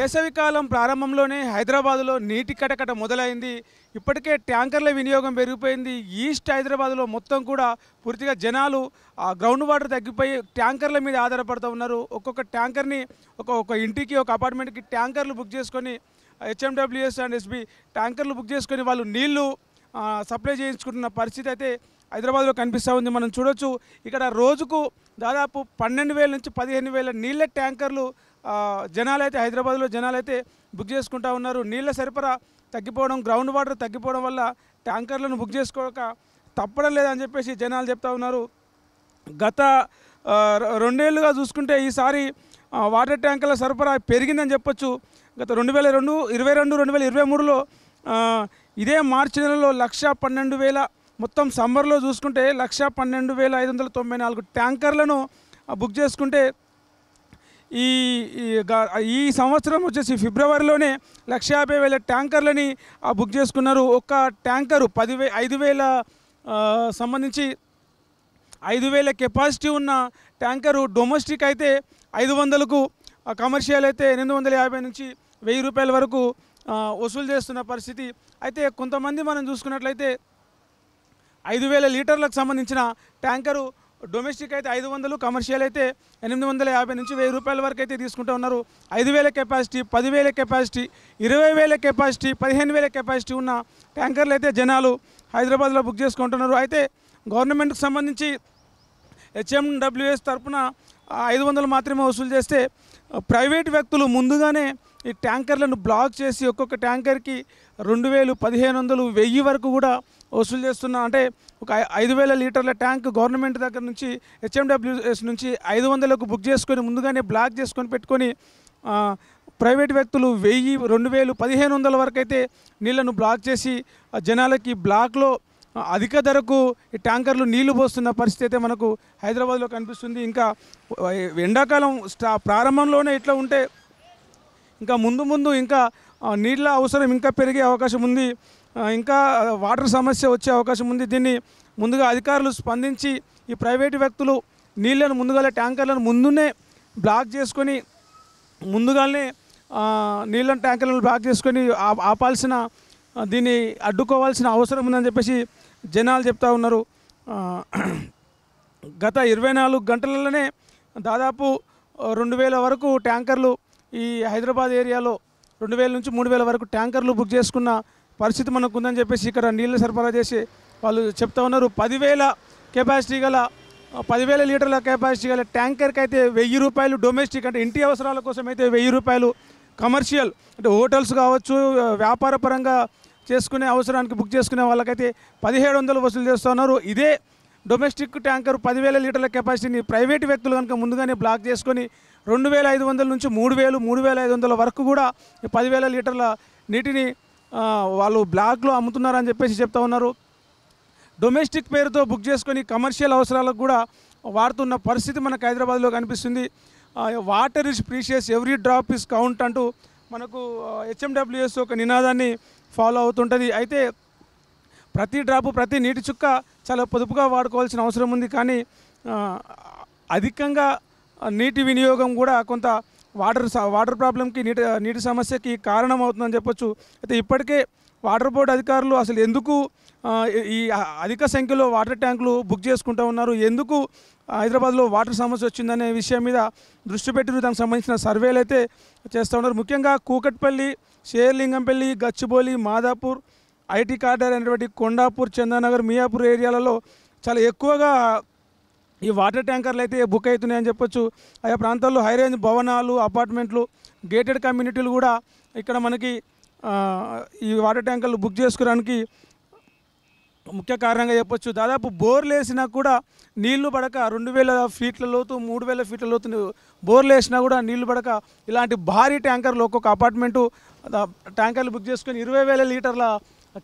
వేసవికాలం ప్రారంభంలోనే హైదరాబాద్లో నీటి కటకట మొదలైంది. ఇప్పటికే ట్యాంకర్ల వినియోగం పెరిగిపోయింది. ఈస్ట్ హైదరాబాద్లో మొత్తం కూడా పూర్తిగా జనాలు గ్రౌండ్ వాటర్ తగ్గిపోయి ట్యాంకర్ల మీద ఆధారపడుతూ ఉన్నారు. ఒక్కొక్క ట్యాంకర్ని ఒక ఇంటికి ఒక అపార్ట్మెంట్కి ట్యాంకర్లు బుక్ చేసుకొని హెచ్ఎండబ్ల్యూఎస్ అండ్ ఎస్బీ ట్యాంకర్లు బుక్ చేసుకొని వాళ్ళు నీళ్లు సప్లై చేయించుకుంటున్న పరిస్థితి అయితే హైదరాబాద్లో కనిపిస్తూ ఉంది. మనం చూడొచ్చు ఇక్కడ రోజుకు దాదాపు 12,000 నుంచి 15,000 నీళ్ళ ట్యాంకర్లు జనాలైతే హైదరాబాద్లో జనాలైతే బుక్ చేసుకుంటూ ఉన్నారు. నీళ్ళ సరఫరా తగ్గిపోవడం, గ్రౌండ్ వాటర్ తగ్గిపోవడం వల్ల ట్యాంకర్లను బుక్ చేసుకోక తప్పడం లేదని చెప్పేసి జనాలు చెప్తా ఉన్నారు. గత 2 ఏళ్ళుగా చూసుకుంటే ఈసారి వాటర్ ట్యాంకర్ల సరఫరా పెరిగిందని చెప్పొచ్చు. గత 2022-2023లో ఇదే మార్చి నెలలో 1,12,000 మొత్తం సమ్మర్లో చూసుకుంటే 1,12,594 ట్యాంకర్లను బుక్ చేసుకుంటే ఈ సంవత్సరం వచ్చేసి ఫిబ్రవరిలోనే 1,50,000 ట్యాంకర్లని బుక్ చేసుకున్నారు. ఒక్క ట్యాంకరు 5,000 సంబంధించి 5,000 కెపాసిటీ ఉన్న ట్యాంకరు డొమెస్టిక్ అయితే 500కు, కమర్షియల్ అయితే 850 నుంచి 1,000 రూపాయల వరకు వసూలు చేస్తున్న పరిస్థితి. అయితే కొంతమంది మనం చూసుకున్నట్లయితే 5,000 లీటర్లకు సంబంధించిన ట్యాంకరు డొమెస్టిక్ అయితే 500, కమర్షియల్ అయితే 850 నుంచి 1,000 రూపాయల వరకు అయితే తీసుకుంటూ ఉన్నారు. 5,000 కెపాసిటీ, 10,000 కెపాసిటీ, 20,000 కెపాసిటీ, 15,000 కెపాసిటీ ఉన్న ట్యాంకర్లు అయితే జనాలు హైదరాబాద్లో బుక్ చేసుకుంటున్నారు. అయితే గవర్నమెంట్కి సంబంధించి హెచ్ఎండబ్ల్యూఎస్ తరఫున 500 మాత్రమే వసూలు చేస్తే ప్రైవేట్ వ్యక్తులు ముందుగానే ఈ ట్యాంకర్లను బ్లాక్ చేసి ఒక్కొక్క ట్యాంకర్కి 2,000, 1,500, 1,000 వరకు కూడా వసూలు చేస్తున్నా. అంటే ఒక 5,000 లీటర్ల ట్యాంక్ గవర్నమెంట్ దగ్గర నుంచి హెచ్ఎండబ్ల్యూఎస్ నుంచి 500కు బుక్ చేసుకొని ముందుగానే బ్లాక్ చేసుకొని పెట్టుకొని ప్రైవేట్ వ్యక్తులు 1,000, 2,000, 1,500 వరకు అయితే నీళ్లను బ్లాక్ చేసి జనాలకి బ్లాక్లో అధిక ధరకు ఈ ట్యాంకర్లు నీళ్లు పోస్తున్న పరిస్థితి అయితే మనకు హైదరాబాద్లో కనిపిస్తుంది. ఇంకా ఎండాకాలం ప్రారంభంలోనే ఇట్లా ఉంటే ఇంకా ముందు ఇంకా నీళ్ళ అవసరం ఇంకా పెరిగే అవకాశం ఉంది. ఇంకా వాటర్ సమస్య వచ్చే అవకాశం ఉంది. దీన్ని ముందుగా అధికారులు స్పందించి ఈ ప్రైవేటు వ్యక్తులు నీళ్లను ముందుగానే ట్యాంకర్లను ముందునే బ్లాక్ చేసుకొని ముందుగానే నీళ్ళ ట్యాంకర్లను బ్లాక్ చేసుకొని ఆపాల్సిన దీన్ని అడ్డుకోవాల్సిన అవసరం ఉందని చెప్పేసి జనాలు చెప్తా ఉన్నారు. గత 24 గంటలలోనే దాదాపు 2,000 వరకు ట్యాంకర్లు ఈ హైదరాబాద్ ఏరియాలో 2,000 నుంచి 3,000 వరకు ట్యాంకర్లు బుక్ చేసుకున్న పరిస్థితి మనకు ఉందని చెప్పేసి ఇక్కడ నీళ్ళు సరఫరా చేసి వాళ్ళు చెప్తా ఉన్నారు. 10,000 కెపాసిటీ గల 10,000 లీటర్ల కెపాసిటీ గల ట్యాంకర్కి అయితే 1,000 రూపాయలు డొమెస్టిక్, అంటే ఇంటి అవసరాల కోసం అయితే 1,000 రూపాయలు, కమర్షియల్ అంటే హోటల్స్ కావచ్చు, వ్యాపార పరంగా చేసుకునే అవసరానికి బుక్ చేసుకునే వాళ్ళకైతే 1,700 వసూలు చేస్తూ ఉన్నారు. ఇదే డొమెస్టిక్ ట్యాంకర్ 10,000 లీటర్ల కెపాసిటీని ప్రైవేటు వ్యక్తులు కనుక ముందుగానే బ్లాక్ చేసుకొని 2,500 నుంచి 3,000, 3,500 వరకు కూడా 10,000 లీటర్ల నీటిని వాళ్ళు బ్లాక్లో అమ్ముతున్నారని చెప్పేసి చెప్తా ఉన్నారు. డొమెస్టిక్ పేరుతో బుక్ చేసుకొని కమర్షియల్ అవసరాలకు కూడా వాడుతున్న పరిస్థితి మనకు హైదరాబాద్లో కనిపిస్తుంది. Water is precious, every drop is count అంటూ మనకు హెచ్ఎండబ్ల్యూఎస్ ఒక నినాదాన్ని ఫాలో అవుతుంటుంది. అయితే ప్రతి డ్రాపు, ప్రతి నీటి చుక్క చాలా పొదుపుగా వాడుకోవాల్సిన అవసరం ఉంది. కానీ అధికంగా నీటి వినియోగం కూడా కొంత వాటర్ ప్రాబ్లంకి నీటి సమస్యకి కారణం అవుతుందని చెప్పొచ్చు. అయితే ఇప్పటికే వాటర్ బోర్డు అధికారులు అసలు ఎందుకు ఈ అధిక సంఖ్యలో వాటర్ ట్యాంకులు బుక్ చేసుకుంటూ ఉన్నారు, ఎందుకు హైదరాబాద్లో వాటర్ సమస్య వచ్చిందనే విషయం మీద దృష్టి పెట్టి దానికి సంబంధించిన సర్వేలు అయితే చేస్తూ ఉన్నారు. ముఖ్యంగా కూకట్పల్లి, షేర్లింగంపల్లి, గచ్చిబౌలి, మాదాపూర్, ఐటీ కార్డర్ అనేటువంటి కొండాపూర్, చందానగర్, మియాపూర్ ఏరియాలలో చాలా ఎక్కువగా ఈ వాటర్ ట్యాంకర్లు అయితే బుక్ అవుతున్నాయని చెప్పొచ్చు. ఆయా ప్రాంతాల్లో హైరేంజ్ భవనాలు, అపార్ట్మెంట్లు, గేటెడ్ కమ్యూనిటీలు కూడా ఇక్కడ మనకి ఈ వాటర్ ట్యాంకర్లు బుక్ చేసుకోవడానికి ముఖ్య కారణంగా చెప్పొచ్చు. దాదాపు బోర్లు వేసినా కూడా నీళ్లు పడక 2,000 ఫీట్ల లోతు, 3,000 ఫీట్ల లోతు బోర్లు వేసినా కూడా నీళ్లు పడక ఇలాంటి భారీ ట్యాంకర్లు ఒక్కొక్క అపార్ట్మెంటు ట్యాంకర్లు బుక్ చేసుకొని 20,000 లీటర్ల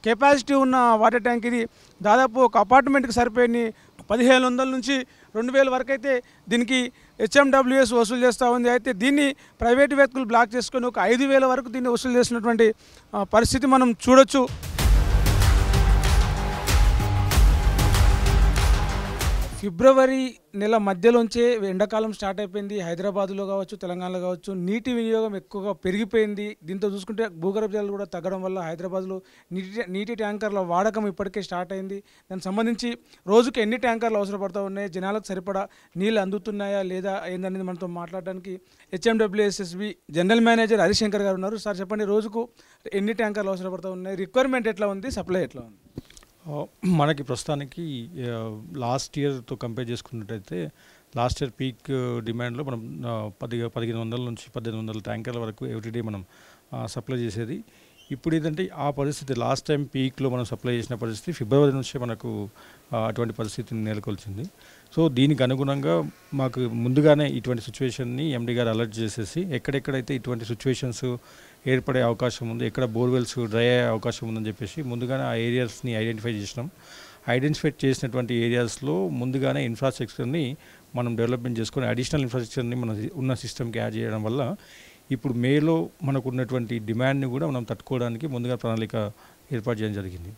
కెపాసిటీ ఉన్న వాటర్ ట్యాంక్ ఇది. దాదాపు ఒక అపార్ట్మెంట్కి సరిపోయి 1,500 నుంచి 2,000 వరకు అయితే దీనికి హెచ్ఎండబ్ల్యూఎస్ వసూలు చేస్తూ ఉంది. అయితే దీన్ని ప్రైవేటు వ్యక్తులు బ్లాక్ చేసుకొని ఒక 5,000 వరకు దీన్ని వసూలు చేసినటువంటి పరిస్థితి మనం చూడొచ్చు. ఫిబ్రవరి నెల మధ్యలోంచే ఎండాకాలం స్టార్ట్ అయిపోయింది. హైదరాబాద్లో కావచ్చు, తెలంగాణలో కావచ్చు, నీటి వినియోగం ఎక్కువగా పెరిగిపోయింది. దీంతో చూసుకుంటే భూగర్భ జలాలు కూడా తగ్గడం వల్ల హైదరాబాద్లో నీటి ట్యాంకర్ల వాడకం ఇప్పటికే స్టార్ట్ అయింది. దానికి సంబంధించి రోజుకి ఎన్ని ట్యాంకర్లు అవసరపడుతూ ఉన్నాయి, జనాలకు సరిపడా నీళ్ళు అందుతున్నాయా లేదా ఏందనేది మనతో మాట్లాడడానికి హెచ్ఎండబ్ల్యూఎస్ఎస్బి జనరల్ మేనేజర్ హరిశంకర్ గారు ఉన్నారు. సార్ చెప్పండి, రోజుకు ఎన్ని ట్యాంకర్లు అవసరపడుతూ ఉన్నాయి, రిక్వైర్మెంట్ ఎట్లా ఉంది, సప్లై ఎట్లా ఉంది? మనకి ప్రస్తుతానికి లాస్ట్ ఇయర్తో కంపేర్ చేసుకున్నట్టయితే లాస్ట్ ఇయర్ పీక్ డిమాండ్లో మనం 1500 నుంచి 1800 ట్యాంకర్ల వరకు ఎవ్రీడే మనం సప్లై చేసేది. ఇప్పుడు ఏంటంటే ఆ పరిస్థితి లాస్ట్ టైం పీక్లో మనం సప్లై చేసిన పరిస్థితి ఫిబ్రవరి నుంచే మనకు అటువంటి పరిస్థితిని నెలకొల్చింది. సో దీనికి అనుగుణంగా మాకు ముందుగానే ఇటువంటి సిచ్యువేషన్ని ఎండి గారు అలర్ట్ చేసేసి ఎక్కడెక్కడైతే ఇటువంటి సిచ్యువేషన్స్ ఏర్పడే అవకాశం ఉంది, ఎక్కడ బోర్వెల్స్ డ్రై అయ్యే అవకాశం ఉందని చెప్పేసి ముందుగానే ఆ ఏరియాస్ని ఐడెంటిఫై చేసినాం. ఐడెంటిఫై చేసినటువంటి ఏరియాస్లో ముందుగానే ఇన్ఫ్రాస్ట్రక్చర్ని మనం డెవలప్మెంట్ చేసుకొని అడిషనల్ ఇన్ఫ్రాస్ట్రక్చర్ని మన ఉన్న సిస్టమ్కి యాడ్ చేయడం వల్ల ఇప్పుడు మేలో మనకు ఉన్నటువంటి డిమాండ్ని కూడా మనం తట్టుకోవడానికి ముందుగా ప్రణాళిక ఏర్పాటు చేయడం జరిగింది.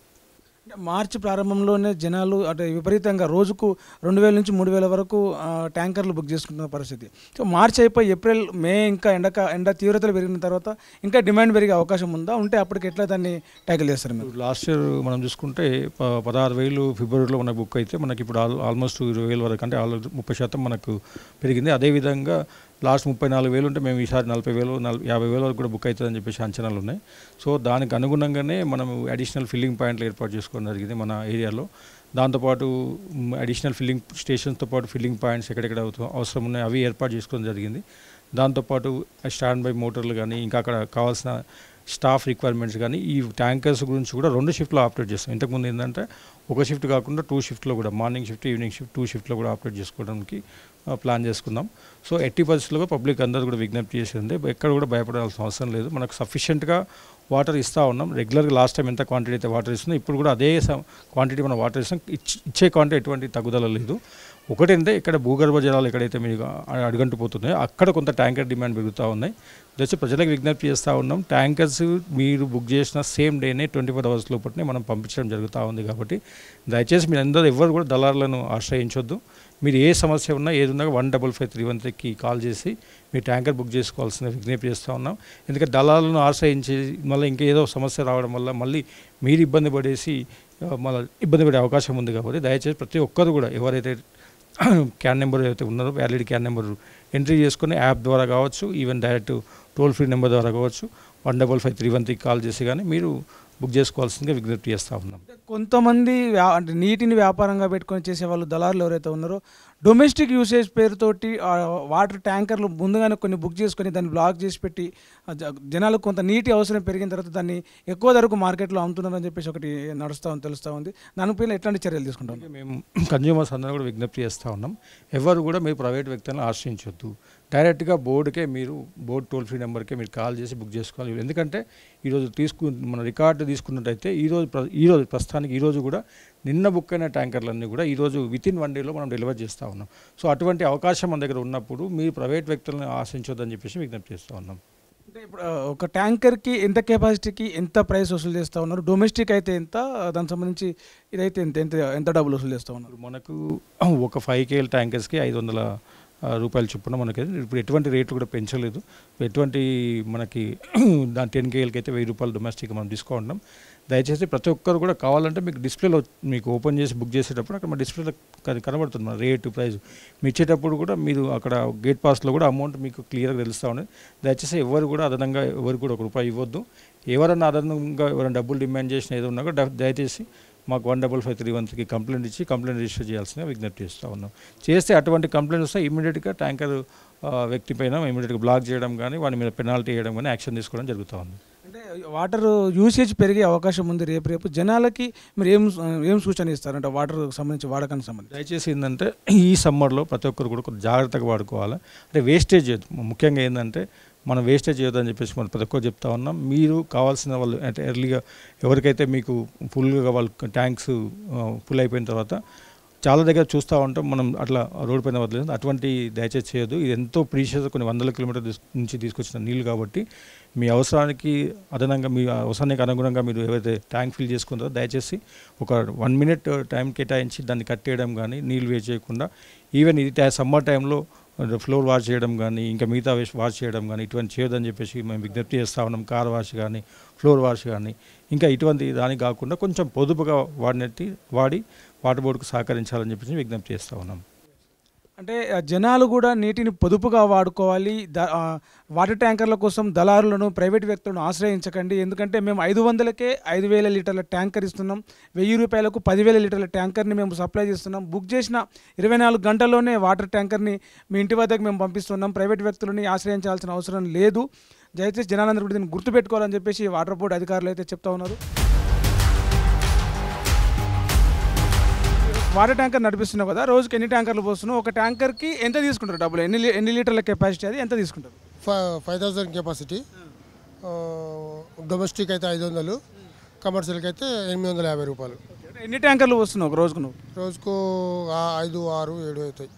మార్చి ప్రారంభంలోనే జనాలు అంటే విపరీతంగా రోజుకు 2000 నుంచి 3000 వరకు ట్యాంకర్లు బుక్ చేసుకుంటున్న పరిస్థితి. సో మార్చి అయిపోయి ఏప్రిల్ మే ఇంకా ఎండ తీవ్రతలు పెరిగిన తర్వాత ఇంకా డిమాండ్ పెరిగే అవకాశం ఉందా? ఉంటే అప్పటికి ఎట్లా దాన్ని ట్యాకిల్ చేస్తారు మీరు? లాస్ట్ ఇయర్ మనం చూసుకుంటే 16,000 ఫిబ్రవరిలో మనకు బుక్ అయితే మనకి ఇప్పుడు ఆల్మోస్ట్ 20,000 వరకు, అంటే 30% మనకు పెరిగింది. అదేవిధంగా లాస్ట్ 34,000 ఉంటే మేము ఈసారి 40,000 50,000 వరకు కూడా బుక్ అవుతుందని చెప్పేసి అంచనాలు ఉన్నాయి. సో దానికి అనుగుణంగానే మనం అడిషనల్ ఫిల్లింగ్ పాయింట్లు ఏర్పాటు చేసుకోవడం జరిగింది మన ఏరియాలో. దాంతోపాటు అడిషనల్ ఫిల్లింగ్ స్టేషన్స్తో పాటు ఫిల్లింగ్ పాయింట్స్ ఎక్కడెక్కడ అవసరం ఉన్నాయి అవి ఏర్పాటు చేసుకోవడం జరిగింది. దాంతోపాటు స్టాండ్ బై మోటార్లు కానీ ఇంకా అక్కడ కావాల్సిన స్టాఫ్ రిక్వైర్మెంట్స్ కానీ ఈ ట్యాంకర్స్ గురించి కూడా 2 షిఫ్ట్లో ఆపరేట్ చేస్తాం. ఇంతకుముందు ఏంటంటే ఒక షిఫ్ట్ కాకుండా 2 షిఫ్ట్లో కూడా మార్నింగ్ షిఫ్ట్ ఈవినింగ్ షిఫ్ట్ 2 షిఫ్ట్లో కూడా ఆపరేట్ చేసుకోవడానికి ప్లాన్ చేసుకుందాం. సో ఎట్టి పరిస్థితుల్లో పబ్లిక్ అందరూ కూడా విజ్ఞప్తి చేసింది, ఎక్కడ కూడా భయపడాల్సిన అవసరం లేదు. మనకు సఫిషియెంట్గా వాటర్ ఇస్తూ ఉన్నాం. రెగ్యులర్గా లాస్ట్ టైం ఎంత క్వాంటిటీ అయితే వాటర్ ఇస్తుందో ఇప్పుడు కూడా అదే క్వాంటిటీ మనం వాటర్ ఇస్తాం. ఇచ్చే క్వాంటిటీ ఎటువంటి తగ్గుదల లేదు. ఒకటంటే ఇక్కడ భూగర్భ జలాలు ఎక్కడైతే మీరు అడుగంటిపోతున్నాయో అక్కడ కొంత ట్యాంకర్ డిమాండ్ పెరుగుతూ ఉన్నాయి. దయచేసి ప్రజలకు విజ్ఞప్తి చేస్తూ ఉన్నాం, ట్యాంకర్స్ మీరు బుక్ చేసిన సేమ్ డేనే 24 అవర్స్ లోపలనే మనం పంపించడం జరుగుతూ ఉంది. కాబట్టి దయచేసి మీరు అందరూ ఎవరు కూడా దళారులను ఆశ్రయించొద్దు. మీరు ఏ సమస్య ఉన్నా ఏది ఉన్నా 155 కాల్ చేసి మీ ట్యాంకర్ బుక్ చేసుకోవాల్సిన విజ్ఞప్తి చేస్తూ ఉన్నాం. ఎందుకంటే దళాలను ఆశ్రయించి మళ్ళీ ఇంకేదో సమస్య రావడం వల్ల మళ్ళీ మీరు ఇబ్బంది పడేసి మళ్ళీ ఇబ్బంది పడే అవకాశం ఉంది. కాబట్టి దయచేసి ప్రతి ఒక్కరు కూడా ఎవరైతే క్యాన్ నెంబర్ ఏదైతే ఉన్నారో వ్యాలిడ్ క్యాన్ నెంబర్ ఎంట్రీ చేసుకుని యాప్ ద్వారా కావచ్చు, even direct toll free number ద్వారా కావచ్చు 155 కాల్ చేసి కానీ మీరు బుక్ చేసుకోవాల్సిందిగా విజ్ఞప్తి చేస్తూ ఉన్నాం. కొంతమంది అంటే నీటిని వ్యాపారంగా పెట్టుకొని చేసే వాళ్ళు దళారులు ఎవరైతే ఉన్నారో డొమెస్టిక్ యూసేజ్ పేరుతోటి వాటర్ ట్యాంకర్లు ముందుగానే కొన్ని బుక్ చేసుకొని దాన్ని బ్లాక్ చేసి పెట్టి జనాలకు కొంత నీటి అవసరం పెరిగిన తర్వాత దాన్ని ఎక్కువ ధరకు మార్కెట్లో అమ్ముతున్నారని చెప్పేసి ఒకటి నడుస్తామని తెలుస్తూ ఉంది. దానిపైన ఎట్లాంటి చర్యలు తీసుకుంటాం? మేము కన్జ్యూమర్స్ అందరూ కూడా విజ్ఞప్తి చేస్తూ ఉన్నాం, ఎవరు కూడా మీరు ప్రైవేట్ వ్యక్తులను ఆశ్రయించొద్దు. డైరెక్ట్గా బోర్డుకే మీరు బోర్డు టోల్ ఫ్రీ నెంబర్కే మీరు కాల్ చేసి బుక్ చేసుకోవాలి. ఎందుకంటే ఈరోజు మన రికార్డు తీసుకున్నట్టయితే ఈరోజు ప్రస్తుతానికి ఈరోజు కూడా నిన్న బుక్ అయిన ట్యాంకర్లన్నీ కూడా ఈరోజు వితిన్ 1 డేలో మనం డెలివర్ చేస్తూ ఉన్నాం. సో అటువంటి అవకాశం మన దగ్గర ఉన్నప్పుడు మీరు ప్రైవేట్ వ్యక్తులను ఆశించొద్దని చెప్పేసి విజ్ఞప్తి చేస్తూ ఉన్నాం. అంటే ఇప్పుడు ఒక ట్యాంకర్కి ఎంత కెపాసిటీకి ఎంత ప్రైస్ వసూలు చేస్తూ ఉన్నారు, డొమెస్టిక్ అయితే ఎంత, దానికి సంబంధించి ఇదైతే ఎంత డబ్బులు వసూలు చేస్తూ ఉన్నారు? మనకు ఒక 5 KL ట్యాంకర్స్కి 500 రూపాయలు చొప్పున మనకి ఇప్పుడు ఎటువంటి రేట్లు కూడా పెంచలేదు. ఎటువంటి మనకి దాని 10 KLకి అయితే 1000 రూపాయలు డొమెస్టిక్ మనం తీసుకుంటాం. దయచేసి ప్రతి ఒక్కరు కూడా కావాలంటే మీకు డిస్ప్లేలో మీకు ఓపెన్ చేసి బుక్ చేసేటప్పుడు అక్కడ మన డిస్ప్లేలో కనబడుతుంది మన రేటు ప్రైస్. మీ ఇచ్చేటప్పుడు కూడా మీరు అక్కడ గేట్ పాస్లో కూడా అమౌంట్ మీకు క్లియర్గా తెలుస్తూ ఉండేది. దయచేసి ఎవరు కూడా అదనంగా ఎవరు కూడా ₹1 ఇవ్వద్దు. ఎవరైనా అదనంగా ఎవరైనా డబ్బులు డిమాండ్ చేసిన ఏదో ఉన్నా కూడా దయచేసి మాకు 15531కి కంప్లైంట్ ఇచ్చి కంప్లైంట్ రిజిస్టర్ చేయాల్సిన విజ్ఞప్తి చేస్తూ ఉన్నాం. చేస్తే అటువంటి కంప్లైంట్ వస్తే ఇమీడియట్గా ట్యాంకర్ వ్యక్తి పైన ఇమీడియట్గా బ్లాక్ చేయడం కానీ వాడి మీద పెనాల్టీ వేయడం కానీ యాక్షన్ తీసుకోవడం జరుగుతూ ఉంది. అంటే వాటర్ యూసేజ్ పెరిగే అవకాశం ఉంది. రేపు జనాలకి మీరు ఏం సూచన ఇస్తారంటే వాటర్ సంబంధించి వాడకానికి సంబంధించి? దయచేసి ఏంటంటే ఈ సమ్మర్లో ప్రతి ఒక్కరు కూడా కొంచెం జాగ్రత్తగా వాడుకోవాలి. అంటే వేస్టేజ్ చేయదు. ముఖ్యంగా ఏంటంటే మనం వేస్టేజ్ చేయొద్దని చెప్పేసి మనం ప్రతి ఒక్కరు చెప్తా ఉన్నాం. మీరు కావాల్సిన వాళ్ళు అంటే ఎర్లీగా ఎవరికైతే మీకు ఫుల్గా వాళ్ళు ట్యాంక్స్ ఫుల్ అయిపోయిన తర్వాత చాలా దగ్గర చూస్తూ ఉంటాం మనం అట్లా రోడ్డు పైన వదిలేదు. అటువంటి దయచేసి చేయొద్దు. ఇది ఎంతో ప్రీషియస్, కొన్ని వందల కిలోమీటర్ల నుంచి తీసుకొచ్చిన నీళ్ళు కాబట్టి మీ అవసరానికి అదనంగా, మీ అవసరానికి అనుగుణంగా మీరు ఏవైతే ట్యాంక్ ఫిల్ చేసుకుంటారో దయచేసి ఒక 1 minute టైం కేటాయించి దాన్ని కట్టేయడం కానీ, నీళ్ళు వేస్ట్ చేయకుండా, ఈవెన్ ఇది సమ్మర్ టైంలో ఫ్లోర్ వాష్ చేయడం కానీ, ఇంకా మిగతా వాష్ చేయడం కానీ ఇటువంటి చేయొద్దని చెప్పేసి మేము విజ్ఞప్తి చేస్తూ ఉన్నాం. కార్ వాష్ కానీ, ఫ్లోర్ వాష్ కానీ, ఇంకా ఇటువంటి దానికి కాకుండా కొంచెం పొదుపుగా వాడి వాటర్ బోర్డుకు సహకరించాలని చెప్పేసి విజ్ఞప్తి చేస్తూ ఉన్నాం. అంటే జనాలు కూడా నీటిని పొదుపుగా వాడుకోవాలి. వాటర్ ట్యాంకర్ల కోసం దళారులను, ప్రైవేట్ వ్యక్తులను ఆశ్రయించకండి. ఎందుకంటే మేము 500కే 5,000 లీటర్ల ట్యాంకర్ ఇస్తున్నాం. 1,000 రూపాయలకు 10,000 లీటర్ల ట్యాంకర్ని మేము సప్లై చేస్తున్నాం. బుక్ చేసిన 24 గంటల్లోనే వాటర్ ట్యాంకర్ని మీ ఇంటి వద్దకు మేము పంపిస్తున్నాం. ప్రైవేట్ వ్యక్తులని ఆశ్రయించాల్సిన అవసరం లేదు. దయచేసి జనాలందరూ కూడా దీన్ని గుర్తుపెట్టుకోవాలని చెప్పేసి వాటర్ బోర్డు అధికారులు అయితే చెప్తా ఉన్నారు. వాటర్ ట్యాంకర్ నడిపిస్తున్నావు కదా, రోజుకి ఎన్ని ట్యాంకర్లు పోస్తున్నావు? ఒక ట్యాంకర్కి ఎంత తీసుకుంటారు డబ్బులు? ఎన్ని లీటర్ల కెపాసిటీ అది ఎంత తీసుకుంటారు? 5,000 కెపాసిటీ. డొమెస్టిక్ అయితే 500, కమర్షియల్కి అయితే 850 రూపాయలు. ఎన్ని ట్యాంకర్లు పోస్తున్నావు ఒక రోజుకు? నువ్వు రోజుకు 5, 6, 7 అవుతాయి.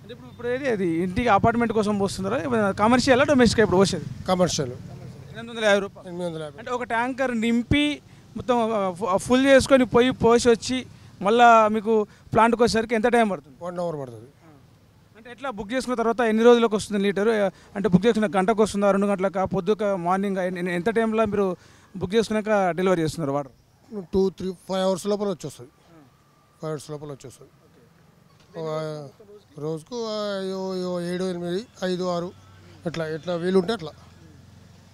అంటే ఇప్పుడు ఏది అది ఇంటికి అపార్ట్మెంట్ కోసం పోస్తున్నారా, కమర్షియల్ డొమెస్టిక్? ఇప్పుడు పోసేది కమర్షియల్ 850 రూపాయలు. 850. అంటే ఒక ట్యాంకర్ నింపి మొత్తం ఫుల్ చేసుకొని పోసి వచ్చి మళ్ళీ మీకు ప్లాంట్కి వచ్చేసరికి ఎంత టైం పడుతుంది? 1 hour పడుతుంది. అంటే ఎట్లా బుక్ చేసుకున్న తర్వాత ఎన్ని రోజులకు వస్తుంది లీటరు? అంటే బుక్ చేసుకున్న గంటకు వస్తుందా, 2 గంటలకా, పొద్దుక, మార్నింగ్ ఎంత టైంలో మీరు బుక్ చేసుకున్నాక డెలివరీ చేస్తున్నారు వాటర్? 2, 3, 5 hours లోపల వచ్చేస్తుంది. 5 hours లోపల వచ్చేస్తుంది. రోజుకు 7, 8, 5, 6 ఎట్లా వీలుంటే అట్లా.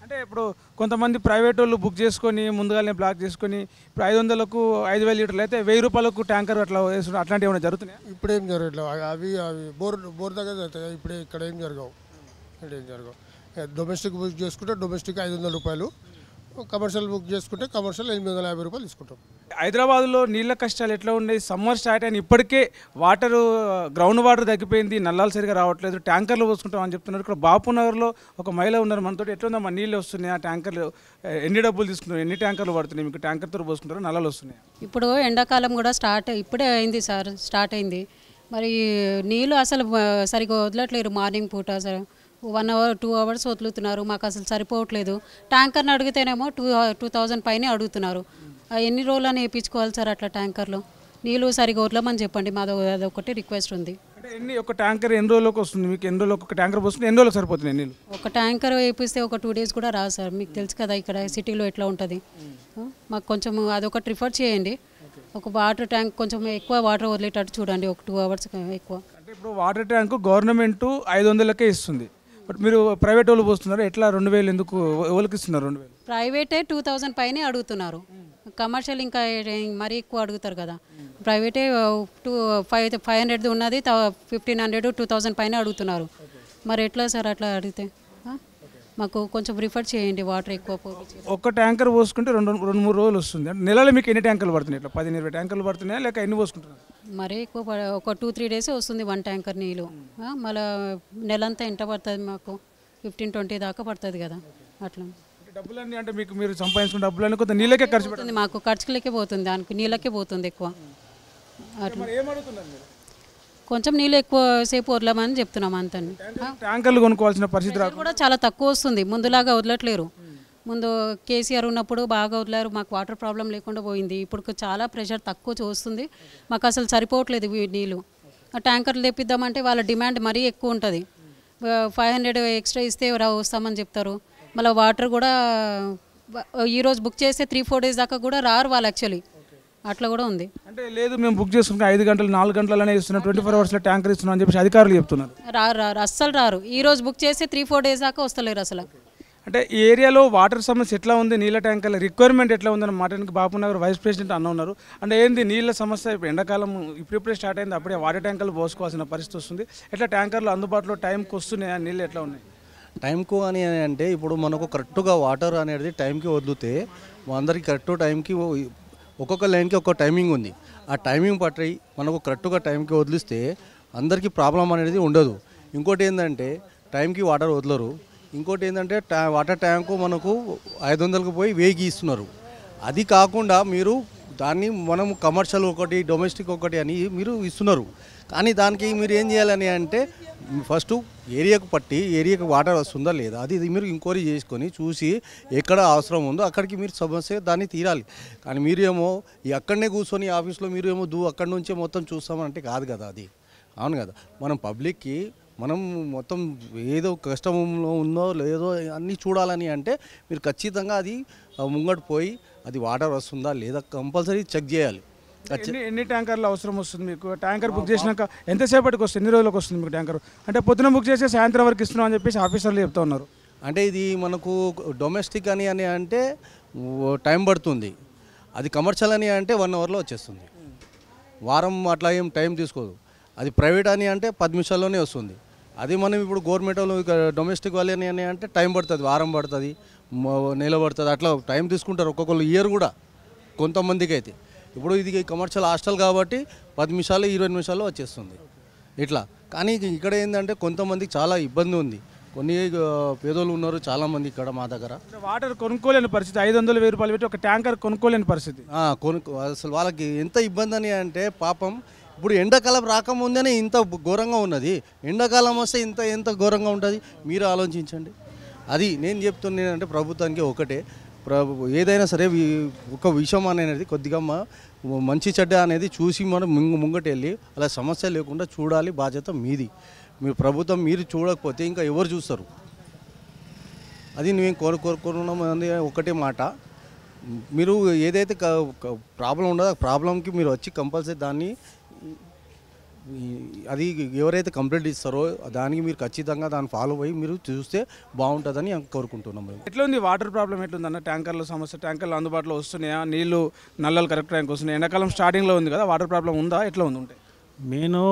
అంటే ఇప్పుడు కొంతమంది ప్రైవేట్ వాళ్ళు బుక్ చేసుకొని ముందుగానే బ్లాక్ చేసుకొని ఇప్పుడు 500కు 5,000 లీటర్లు అయితే 1,000 రూపాయలకు ట్యాంకర్ అట్లా వేస్తున్నారు. అట్లాంటివి ఏమైనా జరుగుతున్నాయి? ఇప్పుడు ఏం జరగట్లేదు. అవి బోర్ దగ్గర జరుగుతాయి. ఇప్పుడు ఇక్కడ ఏం జరగవు. డొమెస్టిక్ బుక్ చేసుకుంటే డొమెస్టిక్ 500 రూపాయలు, కమర్షియల్ బుక్ చేసుకుంటే కమర్షియల్ 850 రూపాయలు తీసుకుంటాం. హైదరాబాద్లో నీళ్ళ కష్టాలు ఎట్లా ఉన్నాయి? సమ్మర్ స్టార్ట్ అయిన ఇప్పటికే గ్రౌండ్ వాటర్ తగ్గిపోయింది, నల్లాలు సరిగా రావట్లేదు, ట్యాంకర్లు పోసుకుంటాం అని చెప్తున్నారు. ఇక్కడ బాపునగర్లో ఒక మహిళ ఉన్నారు మనతో. ఎట్లుందా మా నీళ్ళు వస్తున్నాయి? ఆ ట్యాంకర్లు ఎన్ని డబ్బులు తీసుకుంటారు? ఎన్ని ట్యాంకర్లు పడుతున్నాయి మీకు? ట్యాంకర్తో పోసుకుంటారు, నల్లాలు వస్తున్నాయి? ఇప్పుడు ఎండాకాలం కూడా ఇప్పుడే అయింది సార్, స్టార్ట్ అయింది. మరి నీళ్ళు అసలు సరిగా వదలట్లేరు. మార్నింగ్ పూట సార్ 1 hour 2 hours వదులుతున్నారు. మాకు అసలు సరిపోవట్లేదు. ట్యాంకర్ని అడిగితేనేమో 2,000 పైన అడుగుతున్నారు. ఎన్ని రోజులని వేయించుకోవాలి సార్ అట్లా ట్యాంకర్లు? నీళ్ళు సరిగా వదలమని చెప్పండి. అదొకటి రిక్వెస్ట్ ఉంది. అంటే ఒక ట్యాంకర్ ఎన్ని రోజులకు వస్తుంది మీకు? ఎన్ని రోజులకు ఒక ట్యాంకర్ పోస్తుంది? ఎన్ని రోజులకు సరిపోతున్నాయి నీళ్ళు? ఒక ట్యాంకర్ వేపిస్తే ఒక 2 days కూడా రాదు సార్. మీకు తెలుసు కదా ఇక్కడ సిటీలో ఎట్లా ఉంటుంది. మాకు కొంచెం అదొకటి రిఫర్ చేయండి. ఒక వాటర్ ట్యాంక్ కొంచెం ఎక్కువ వాటర్ వదిలేటట్టు చూడండి, ఒక 2 hours ఎక్కువ. అంటే ఇప్పుడు వాటర్ ట్యాంకు గవర్నమెంట్ 500కే ఇస్తుంది, బట్ మీరు ప్రైవేట్ వాళ్ళు పోస్తున్నారు. ఎట్లా 2,000 ఎందుకు ఎవరికి ఇస్తున్నారు? 2,000 ప్రైవేటే 2,000 పైనే అడుగుతున్నారు. కమర్షియల్ ఇంకా మరీ ఎక్కువ అడుగుతారు కదా. ప్రైవేటే 500 ఉన్నది 1,500 2,000 పైన అడుగుతున్నారు. మరి ఎట్లా సార్ అట్లా అడిగితే? మాకు కొంచెం రిఫర్ చేయండి. వాటర్ ఎక్కువ ఒక ట్యాంకర్ పోసుకుంటే 2-3 రోజులు వస్తుంది. అంటే నెలలో మీకు ఎన్ని ట్యాంకర్లు పడుతున్నాయి? ఇట్లా 10-20 ట్యాంకర్లు పడుతున్నాయా లేక ఎన్ని పోసుకుంటున్నారు? మరీ ఎక్కువ ఒక 2-3 days వస్తుంది 1 ట్యాంకర్ నీళ్ళు. మళ్ళీ నెలంతా ఎంత పడుతుంది మాకు? 15-20 దాకా పడుతుంది కదా. అట్లా డబ్బులన్నీ అంటే మీరు సంపాదించుకున్న డబ్బులన్నీ కొంత నీళ్ళకే ఖర్చు పెడుతుంది. మాకు ఖర్చులకే పోతుంది, దానికి నీళ్ళకే పోతుంది ఎక్కువ. అట్లా కొంచెం నీళ్ళు ఎక్కువ సేపు వదలమని చెప్తున్నాం అంతే. ట్యాంకర్లు కొనుక్కోవాల్సిన పరిస్థితి కూడా చాలా తక్కువ వస్తుంది. ముందులాగా వదలట్లేరు. ముందు కేసీఆర్ ఉన్నప్పుడు బాగా వదిలారు, మాకు వాటర్ ప్రాబ్లం లేకుండా పోయింది. ఇప్పుడు చాలా ప్రెషర్ తక్కువ వస్తుంది, మాకు అసలు సరిపోవట్లేదు నీళ్ళు. ట్యాంకర్లు తెప్పిద్దామంటే వాళ్ళ డిమాండ్ మరీ ఎక్కువ ఉంటుంది. 500 ఎక్స్ట్రా ఇస్తే వస్తామని చెప్తారు. మళ్ళీ వాటర్ కూడా ఈరోజు బుక్ చేస్తే 3-4 days దాకా కూడా రారు వాళ్ళు. యాక్చువల్లీ అట్లా కూడా ఉంది. అంటే లేదు మేము బుక్ చేసుకుంటే 5 గంటలు 4 గంటలనే ఇస్తున్నాం, 24 hours ట్యాంకర్ ఇస్తున్నాం అని చెప్పి అధికారులు చెప్తున్నారు. రారు అస్సలు రారు. ఈరోజు బుక్ చేస్తే 3-4 days దాకా వస్తలేరు అసలు. అంటే ఈ ఏరియాలో వాటర్ సమస్య ఎట్లా ఉంది? నీళ్ళ ట్యాంకర్ల రిక్వైర్మెంట్ ఎట్లా ఉందని మాట్లాడానికి బాపునగర్ వైస్ ప్రెసిడెంట్ అన్న ఉన్నారు. అంటే ఏంది నీళ్ళ సమస్య? ఇప్పుడు ఎండాకాలం ఇప్పుడే స్టార్ట్ అయింది, అప్పుడే వాటర్ ట్యాంకర్లు పోసుకోవాల్సిన పరిస్థితి వస్తుంది. ఎట్లా ట్యాంకర్లు అందుబాటులో టైంకి వస్తున్నాయా? నీళ్ళు ఎట్లా ఉన్నాయి టైంకు అని అంటే ఇప్పుడు మనకు కరెక్ట్గా వాటర్ అనేది టైంకి వదిలితే అందరికీ కరెక్ట్ టైంకి ఒక్కొక్క లైన్కి ఒక్కొక్క టైమింగ్ ఉంది. ఆ టైమింగ్ పట్టి మనకు కరెక్ట్గా టైంకి వదిలిస్తే అందరికీ ప్రాబ్లం అనేది ఉండదు. ఇంకోటి ఏంటంటే టైంకి వాటర్ వదలరు. ఇంకోటి ఏంటంటే వాటర్ ట్యాంకు మనకు 500కి పోయి 1000కి ఇస్తున్నారు. అది కాకుండా మీరు దాన్ని మనం కమర్షియల్ ఒకటి డొమెస్టిక్ ఒకటి అని మీరు ఇస్తున్నారు. కానీ దానికి మీరు ఏం చేయాలని అంటే ఫస్ట్ ఏరియాకు పట్టి ఏరియాకు వాటర్ వస్తుందా లేదా అది మీరు ఎంక్వైరీ చేసుకొని చూసి ఎక్కడ అవసరం ఉందో అక్కడికి మీరు సమస్య దాన్ని తీరాలి. కానీ మీరేమో అక్కడనే కూర్చొని ఆఫీస్లో మీరేమో అక్కడి నుంచే మొత్తం చూస్తామంటే కాదు కదా అది. అవును కదా, మనం పబ్లిక్కి మనం మొత్తం ఏదో కష్టంలో ఉందో లేదో అన్నీ చూడాలని అంటే మీరు ఖచ్చితంగా అది ముంగట పోయి అది వాటర్ వస్తుందా లేదా కంపల్సరీ చెక్ చేయాలి. ఎన్ని ట్యాంకర్లు అవసరం వస్తుంది మీకు? ట్యాంకర్ బుక్ చేసినాక ఎంతసేపటికి వస్తుంది, ఎన్ని రోజులకు వస్తుంది మీకు ట్యాంకర్? అంటే పొద్దున బుక్ చేసి సాయంత్రం వరకు ఇస్తున్నాం అని చెప్పేసి ఆఫీసర్లు చెప్తా ఉన్నారు. అంటే ఇది మనకు డొమెస్టిక్ అని అంటే టైం పడుతుంది, అది కమర్షియల్ అని అంటే 1 అవర్లో వచ్చేస్తుంది. వారం అట్లా ఏం టైం తీసుకోదు. అది ప్రైవేట్ అని అంటే 10 నిమిషాల్లోనే వస్తుంది. అది మనం ఇప్పుడు గవర్నమెంట్ వాళ్ళు డొమెస్టిక్ వాళ్ళు అని అంటే టైం పడుతుంది, వారం పడుతుంది, నెల పడుతుంది, అట్లా టైం తీసుకుంటారు. ఒక్కొక్కరు ఇయర్ కూడా కొంతమందికి అయితే. ఇప్పుడు ఇది కమర్షియల్ హాస్టల్ కాబట్టి 10 నిమిషాలు 20 నిమిషాల్లో వచ్చేస్తుంది ఇట్లా. కానీ ఇక్కడ ఏంటంటే కొంతమందికి చాలా ఇబ్బంది ఉంది. కొన్ని పేదోళ్ళు ఉన్నారు చాలామంది ఇక్కడ మా దగ్గర. వాటర్ కొనుక్కోలేని పరిస్థితి, 500,000 రూపాయలు పెట్టి ఒక ట్యాంకర్ కొనుక్కోలేని పరిస్థితి. అసలు వాళ్ళకి ఎంత ఇబ్బంది అని అంటే పాపం ఇప్పుడు ఎండాకాలం రాకముందేనే ఇంత ఘోరంగా ఉన్నది, ఎండాకాలం వస్తే ఎంత ఘోరంగా ఉంటుంది మీరు ఆలోచించండి. అది నేను చెప్తున్నాను అంటే ప్రభుత్వానికి ఒకటే, ఏదైనా సరే ఒక విషయం అనేది కొద్దిగా మంచి చెడ్డ అనేది చూసి మనం ముంగట వెళ్ళి అలా సమస్య లేకుండా చూడాలి. బాధ్యత మీది. మీరు ప్రభుత్వం మీరు చూడకపోతే ఇంకా ఎవరు చూస్తారు? అది నేను కోరుకున్నాం ఒకటే మాట, మీరు ఏదైతే ప్రాబ్లం ఉండదో ఆ ప్రాబ్లంకి మీరు వచ్చి కంపల్సరీ దాన్ని అది ఎవరైతే కంప్లైంట్ ఇస్తారో దానికి మీరు ఖచ్చితంగా దాన్ని ఫాలో అయ్యి మీరు చూస్తే బాగుంటుందని కోరుకుంటున్నాం. ఎట్లా ఉంది వాటర్ ప్రాబ్లం? ఎట్లుందన్న ట్యాంకర్ల సమస్య? ట్యాంకర్లు అందుబాటులో వస్తున్నాయా? నీళ్లు నల్లలు కరెక్ట్ టైంకి వస్తున్నాయి? ఎండాకాలం స్టార్టింగ్లో ఉంది కదా, వాటర్ ప్రాబ్లం ఉందా? ఎట్లా ఉంది? ఉంటే నేను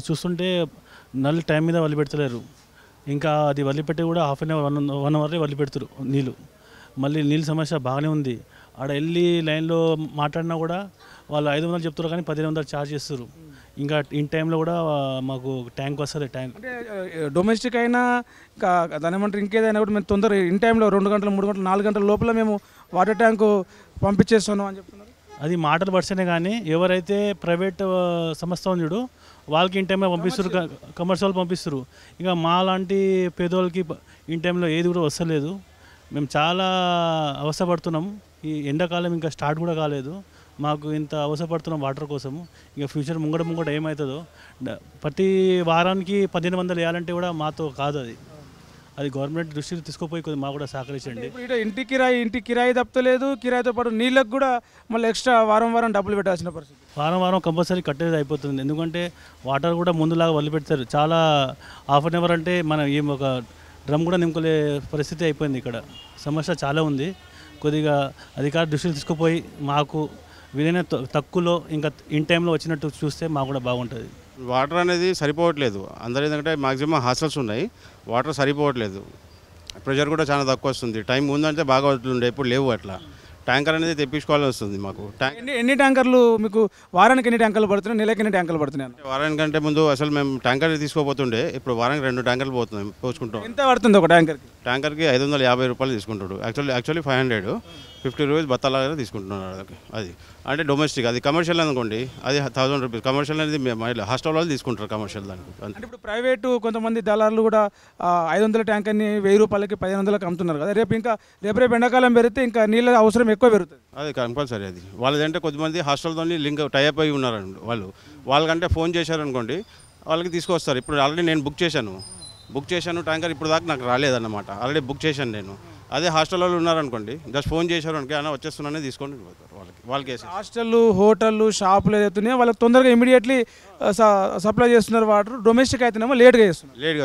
చూస్తుంటే నల్లు టైం మీద వదిలిపెడతలేరు. ఇంకా అది వదిలిపెట్టి కూడా హాఫ్ అన్ అవర్ 1 అవర్లే వదిలిపెడుతారు నీళ్ళు. మళ్ళీ నీళ్ళ సమస్య బాగానే ఉంది. ఆడ వెళ్ళి లైన్లో మాట్లాడినా కూడా వాళ్ళు 500 చెప్తారు కానీ 1500 ఛార్జ్ చేస్తారు. ఇంకా ఇన్ టైంలో కూడా మాకు ట్యాంక్ వస్తుంది. ట్యాంక్ అంటే డొమెస్టిక్ అయినా ఇంకా దాని ఏమంటారు ఇంకేదైనా కూడా మేము తొందర ఇన్ టైంలో 2 గంటలు 3 గంటలు 4 గంటల లోపల మేము వాటర్ ట్యాంకు పంపించేస్తున్నాం అని చెప్తున్నారు. అది మాటలు పడితేనే కానీ ఎవరైతే ప్రైవేట్ సంస్థ ఉందో వాళ్ళకి ఇన్ టైంలో పంపిస్తారు, కమర్షియల్ పంపిస్తారు. ఇక మా లాంటి పేదోళ్ళకి ఇన్ టైంలో ఏది కూడా వస్తలేదు. మేము చాలా అవసరపడుతున్నాం. ఈ ఎండాకాలం ఇంకా స్టార్ట్ కూడా కాలేదు, మాకు ఇంత అవసరపడుతున్నాం వాటర్ కోసము. ఇక ఫ్యూచర్ ముంగట ఏమవుతుందో. ప్రతి వారానికి 1500 వేయాలంటే కూడా మాతో కాదు. అది గవర్నమెంట్ దృష్టికి తీసుకుపోయి కొద్దిగా మాకు కూడా సహకరించండి. ఇప్పుడు ఇంటి కిరాయి తప్పలేదు, కిరాయితో పాటు నీళ్ళకు కూడా మళ్ళీ ఎక్స్ట్రా వారం డబ్బులు పెట్టాల్సిన పరిస్థితి. వారం కంపల్సరీ కట్టేది అయిపోతుంది. ఎందుకంటే వాటర్ కూడా ముందులాగా వదిలిపెడతారు. చాలా హాఫ్ అన్ అవర్ అంటే మనం ఏం ఒక డ్రమ్ కూడా నింపుకోలే పరిస్థితి అయిపోయింది. ఇక్కడ సమస్య చాలా ఉంది. కొద్దిగా అధికార దృష్టికి తీసుకుపోయి మాకు వీలైన తక్కువలో ఇంకా ఇన్ టైంలో వచ్చినట్టు చూస్తే మాకు కూడా బాగుంటుంది. వాటర్ అనేది సరిపోవట్లేదు అందరూ, ఎందుకంటే మ్యాక్సిమం హాస్టల్స్ ఉన్నాయి, వాటర్ సరిపోవట్లేదు. ప్రెషర్ కూడా చాలా తక్కువ వస్తుంది. టైం ముందంటే బాగా వస్తుండే, ఇప్పుడు లేవు. అట్లా ట్యాంకర్ అనేది తెప్పించుకోవాలని వస్తుంది మాకు. ఎన్ని ట్యాంకర్లు మీకు వారానికి ఎన్ని ట్యాంకర్లు పడుతున్నాయి, నెలకి ఎన్ని ట్యాంకర్లు పడుతున్నాయి? వారానికంటే ముందు అసలు మేము ట్యాంకర్ తీసుకోపోతుండే, ఇప్పుడు వారానికి 2 ట్యాంకర్లు పోతున్నాం పోసుకుంటాం. ఎంత పడుతుంది ఒక ట్యాంకర్కి? ట్యాంకర్కి 550 రూపాయలు తీసుకుంటాడు. యాక్చువల్లీ 500, 50 రూపీస్ బత్తాలాగా తీసుకుంటున్నారు. అది అంటే డొమెస్టిక్. అది కమర్షియల్ అనుకోండి, అది 1000 రూపీస్. కమర్షియల్ అనేది హాస్టల్ వాళ్ళు తీసుకుంటారు కమర్షియల్ దానికి. అంటే ఇప్పుడు ప్రైవేటు కొంతమంది దళారులు కూడా 500 ట్యాంకర్ని 1000 రూపాయలకి 1500కి అమ్ముతున్నారు కదా. రేపు ఎండాకాలం పెరిగితే ఇంకా నీళ్ళ అవసరం ఎక్కువ పెరుగుతుంది. అది కంపల్సరీ. అది వాళ్ళదంటే కొద్దిమంది హాస్టల్తో లింక్ టైఅప్ అయి ఉన్నారండి. వాళ్ళకంటే ఫోన్ చేశారనుకోండి వాళ్ళకి తీసుకొస్తారు. ఇప్పుడు ఆల్రెడీ నేను బుక్ చేశాను ట్యాంకర్, ఇప్పుడు దాకా నాకు రాలేదన్నమాట. ఆల్రెడీ బుక్ చేశాను నేను. అదే హాస్టల్లో ఉన్నారనుకోండి, జస్ట్ ఫోన్ చేశారు అనుకో, అన్న వచ్చేస్తున్నానే తీసుకొని వాళ్ళకి హాస్టళ్ళు, హోటళ్ళు, షాపులు ఏదైతున్నాయో వాళ్ళకి తొందరగా ఇమీడియట్లీ సప్లై చేస్తున్నారు వాటర్. డొమెస్టిక్ అయితేనేమో లేట్గా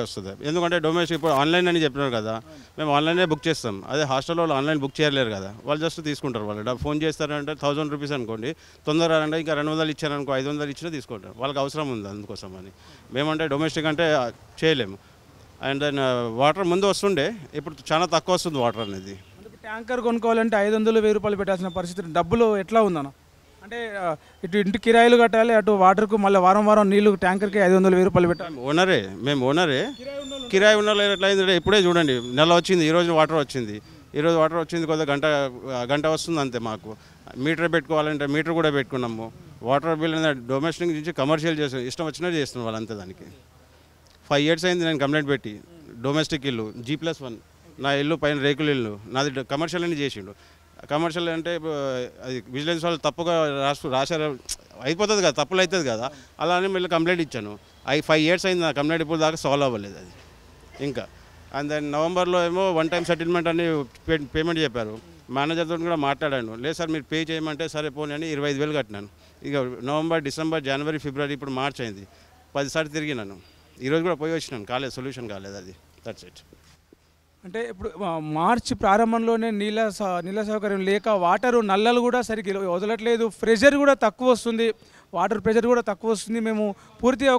వస్తుంది. ఎందుకంటే డొమెస్టిక్ ఇప్పుడు ఆన్లైన్ అని చెప్పినారు కదా, మేము ఆన్లైనే బుక్ చేస్తాం. అదే హాస్టల్లో వాళ్ళు ఆన్లైన్ బుక్ చేయలేరు కదా, వాళ్ళు జస్ట్ తీసుకుంటారు. వాళ్ళు ఫోన్ చేస్తారంటే 1000 రూపీస్ అనుకోండి, తొందరగా అంటే ఇంకా 200 ఇచ్చారనుకో, 500 ఇచ్చినా తీసుకుంటారు. వాళ్ళకి అవసరం ఉంది అందుకోసం అని. మేమంటే డొమెస్టిక్ అంటే చేయలేము. అండ్ దెన్ వాటర్ ముందు వస్తుండే, ఇప్పుడు చాలా తక్కువ వస్తుంది వాటర్ అనేది. ట్యాంకర్ కొనుక్కోవాలంటే 500-1000 రూపాయలు పెట్టాల్సిన పరిస్థితి. డబ్బులు ఎట్లా ఉందన్న? అంటే ఇటు ఇంటి కిరాయిలు కట్టాలి, అటు వాటర్కు మళ్ళీ వారం నీళ్ళు ట్యాంకర్కి 500-1000 రూపాయలు పెట్టాలి. మేము ఓనరే. కిరాయి ఉన్న ఎట్లయిందంటే ఇప్పుడే చూడండి, నెల వచ్చింది, ఈరోజు వాటర్ వచ్చింది, కొద్దిగా గంట వస్తుంది అంతే మాకు. మీటర్ పెట్టుకోవాలంటే మీటర్ కూడా పెట్టుకున్నాము. వాటర్ బిల్ అనేది డొమెస్టిక్ నుంచి కమర్షియల్ చేస్తాం, ఇష్టం వచ్చినట్టు చేస్తున్నాం వాళ్ళంతా. దానికి 5 years అయింది నేను కంప్లైంట్ పెట్టి. డొమెస్టిక్ ఇల్లు G+1 నా ఇల్లు పైన రేకుల ఇల్లు, నాది కమర్షియల్ అని చేసిండు. కమర్షియల్ అంటే అది విజిలెన్స్ వాళ్ళు తప్పుగా రాశారు, అయిపోతుంది కదా, తప్పులు అవుతుంది కదా, అలా అని మళ్ళీ కంప్లైంట్ ఇచ్చాను. 5 years అయింది నా కంప్లైంట్, ఇప్పుడు దాకా సాల్వ్ అవ్వలేదు అది ఇంకా. అండ్ దెన్ నవంబర్లో ఏమో 1 time సెటిల్మెంట్ అని పేమెంట్ చెప్పారు. మేనేజర్తో కూడా మాట్లాడాను. లేదు సార్ మీరు పే చేయమంటే సరే పోనీ అని 25,000 కట్టినాను. ఇక నవంబర్, డిసెంబర్, జనవరి, ఫిబ్రవరి, ఇప్పుడు మార్చ్ అయింది. 10 సార్లు తిరిగినాను. ఈరోజు కూడా పోయి వచ్చినాను, కాలేదు, సొల్యూషన్ కాలేదు. అది దట్స్ ఇట్. అంటే ఇప్పుడు మార్చి ప్రారంభంలోనే నీళ్ళ సౌకర్యం లేక వాటరు నల్లలు కూడా సరిగ్గా వదలట్లేదు, ప్రెషర్ కూడా తక్కువ వస్తుంది, వాటర్ ప్రెషర్ కూడా తక్కువ వస్తుంది. మేము పూర్తిగా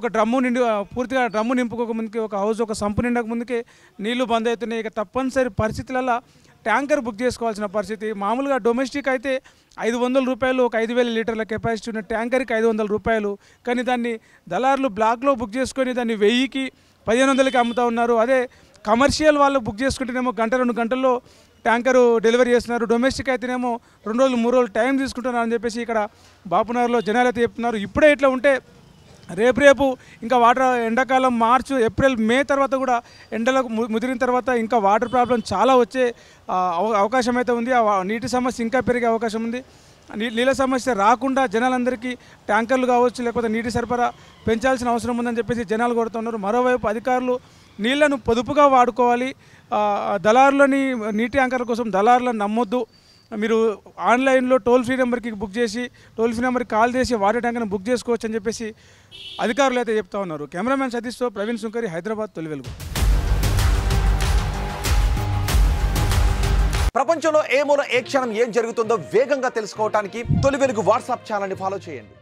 డ్రమ్ము నింపుకోక ముందుకే, ఒక హౌస్ ఒక సంపు నిండక ముందుకే నీళ్లు బంద్ అవుతున్నాయి. ఇక తప్పనిసరి పరిస్థితులలో ట్యాంకర్ బుక్ చేసుకోవాల్సిన పరిస్థితి. మామూలుగా డొమెస్టిక్ అయితే 500 రూపాయలు, ఒక 5,000 లీటర్ల కెపాసిటీ ఉన్న ట్యాంకర్కి 500 రూపాయలు. కానీ దాన్ని దళారులు బ్లాక్లో బుక్ చేసుకొని దాన్ని 1000కి 1,500కి అమ్ముతూ ఉన్నారు. అదే కమర్షియల్ వాళ్ళు బుక్ చేసుకుంటేనేమో 1-2 గంటల్లో ట్యాంకరు డెలివరీ చేస్తున్నారు. డొమెస్టిక్ అయితేనేమో 2 రోజులు 3 రోజులు టైం తీసుకుంటున్నారు అని చెప్పేసి ఇక్కడ బాపునగర్లో జనాలు అయితే చెప్తున్నారు. ఇప్పుడే ఇట్లా ఉంటే రేపు ఇంకా వాటర్ ఎండాకాలం మార్చి, ఏప్రిల్, మే తర్వాత కూడా ఎండలకు ముదిరిన తర్వాత ఇంకా వాటర్ ప్రాబ్లం చాలా వచ్చే అవకాశం అయితే ఉంది. నీటి సమస్య ఇంకా పెరిగే అవకాశం ఉంది. నీళ్ళ సమస్య రాకుండా జనాలందరికీ ట్యాంకర్లు కావచ్చు, లేకపోతే నీటి సరఫరా పెంచాల్సిన అవసరం ఉందని చెప్పేసి జనాలు కోరుతున్నారు. మరోవైపు అధికారులు నీళ్లను పొదుపుగా వాడుకోవాలి. దళారులని నీటి ట్యాంకర్ల కోసం దళారులను నమ్మొద్దు. మీరు ఆన్లైన్లో టోల్ ఫ్రీ నెంబర్కి బుక్ చేసి, టోల్ ఫ్రీ నెంబర్కి కాల్ చేసి వాటర్ ట్యాంకర్ని బుక్ చేసుకోవచ్చు అని చెప్పేసి అధికారులు అయితే చెప్తా ఉన్నారు. కెమెరామెన్ సతీష్తో ప్రవీణ్ సుంకరి, హైదరాబాద్, తొలి వెలుగు. ప్రపంచంలో ఏ మూల ఏ క్షణం ఏం జరుగుతుందో వేగంగా తెలుసుకోవడానికి తొలి వెలుగు వాట్సాప్ ఛానల్ని ఫాలో చేయండి.